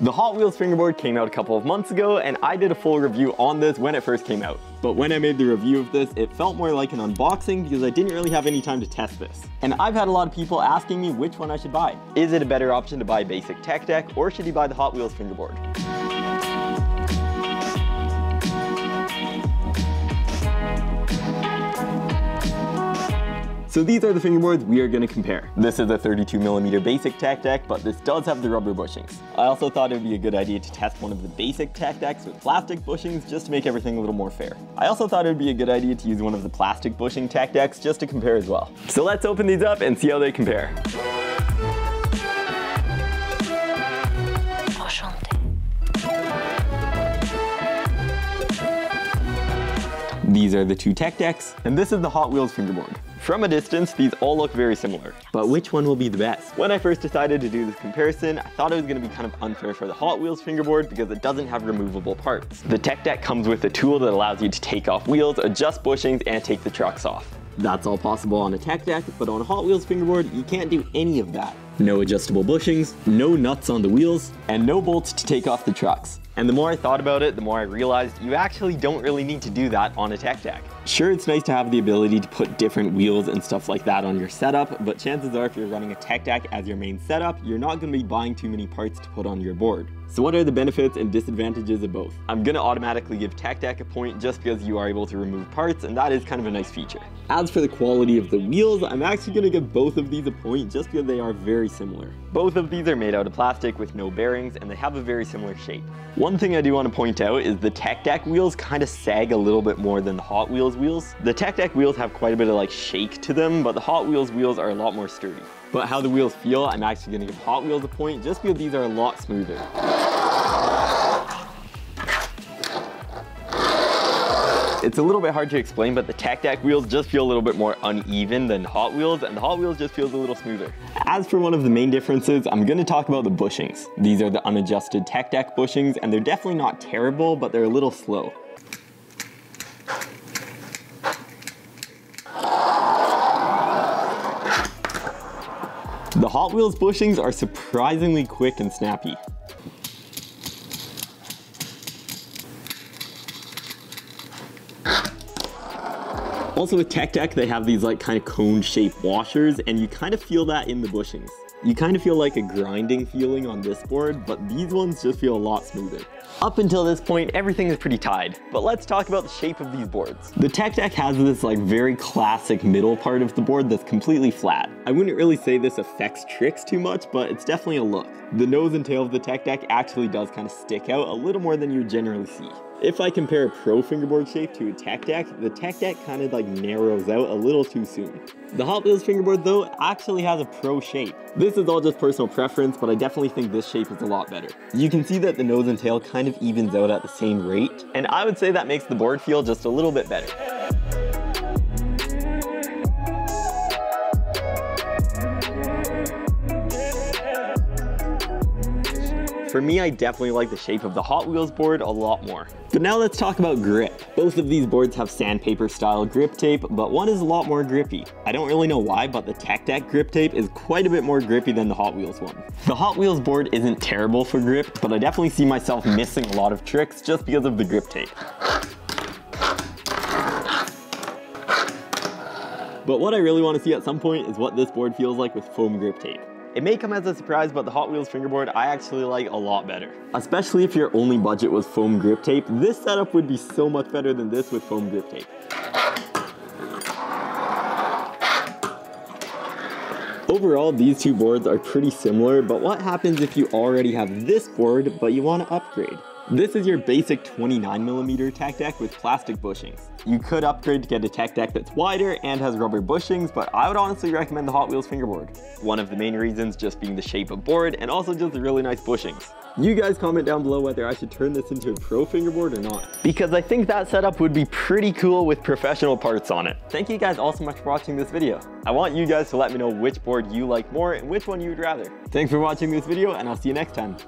The Hot Wheels Fingerboard came out a couple of months ago, and I did a full review on this when it first came out. But when I made the review of this, it felt more like an unboxing because I didn't really have any time to test this. And I've had a lot of people asking me which one I should buy. Is it a better option to buy a basic tech deck, or should you buy the Hot Wheels Fingerboard? So these are the fingerboards we are going to compare. This is a 32mm basic tech deck, but this does have the rubber bushings. I also thought it would be a good idea to test one of the basic tech decks with plastic bushings just to make everything a little more fair. I also thought it would be a good idea to use one of the plastic bushing tech decks just to compare as well. So let's open these up and see how they compare. These are the two tech decks, and this is the Hot Wheels Fingerboard. From a distance, these all look very similar, but which one will be the best? When I first decided to do this comparison, I thought it was going to be kind of unfair for the Hot Wheels Fingerboard because it doesn't have removable parts. The tech deck comes with a tool that allows you to take off wheels, adjust bushings, and take the trucks off. That's all possible on a tech deck, but on a Hot Wheels Fingerboard, you can't do any of that. No adjustable bushings, no nuts on the wheels, and no bolts to take off the trucks. And the more I thought about it, the more I realized you actually don't really need to do that on a tech deck. Sure, it's nice to have the ability to put different wheels and stuff like that on your setup, but chances are if you're running a tech deck as your main setup, you're not going to be buying too many parts to put on your board. So what are the benefits and disadvantages of both? I'm going to automatically give tech deck a point just because you are able to remove parts, and that is kind of a nice feature. As for the quality of the wheels, I'm actually going to give both of these a point just because they are very similar. Both of these are made out of plastic with no bearings, and they have a very similar shape. One thing I do want to point out is the tech deck wheels kind of sag a little bit more than the Hot Wheels wheels. The tech deck wheels have quite a bit of like shake to them, but the Hot Wheels wheels are a lot more sturdy. But how the wheels feel, I'm actually going to give Hot Wheels a point just because these are a lot smoother. It's a little bit hard to explain, but the tech deck wheels just feel a little bit more uneven than Hot Wheels, and the Hot Wheels just feels a little smoother. As for one of the main differences, I'm going to talk about the bushings. These are the unadjusted tech deck bushings, and they're definitely not terrible, but they're a little slow. The Hot Wheels bushings are surprisingly quick and snappy. Also with tech deck, they have these like kind of cone-shaped washers, and you kind of feel that in the bushings. You kind of feel like a grinding feeling on this board, but these ones just feel a lot smoother. Up until this point, everything is pretty tied, but let's talk about the shape of these boards. The tech deck has this like very classic middle part of the board that's completely flat. I wouldn't really say this affects tricks too much, but it's definitely a look. The nose and tail of the tech deck actually does kind of stick out a little more than you would generally see. If I compare a pro fingerboard shape to a tech deck, the tech deck kind of like narrows out a little too soon. The Hot Wheels Fingerboard though actually has a pro shape. This is all just personal preference, but I definitely think this shape is a lot better. You can see that the nose and tail kind of evens out at the same rate, and I would say that makes the board feel just a little bit better. For me, I definitely like the shape of the Hot Wheels board a lot more. But now let's talk about grip. Both of these boards have sandpaper style grip tape, but one is a lot more grippy. I don't really know why, but the tech deck grip tape is quite a bit more grippy than the Hot Wheels one. The Hot Wheels board isn't terrible for grip, but I definitely see myself missing a lot of tricks just because of the grip tape. But what I really want to see at some point is what this board feels like with foam grip tape. It may come as a surprise, but the Hot Wheels Fingerboard I actually like a lot better. Especially if your only budget was foam grip tape, this setup would be so much better than this with foam grip tape. Overall, these two boards are pretty similar, but what happens if you already have this board, but you want to upgrade? This is your basic 29mm tech deck with plastic bushings. You could upgrade to get a tech deck that's wider and has rubber bushings, but I would honestly recommend the Hot Wheels Fingerboard. One of the main reasons just being the shape of board and also just the really nice bushings. You guys comment down below whether I should turn this into a pro fingerboard or not, because I think that setup would be pretty cool with professional parts on it. Thank you guys all so much for watching this video. I want you guys to let me know which board you like more and which one you would rather. Thanks for watching this video, and I'll see you next time.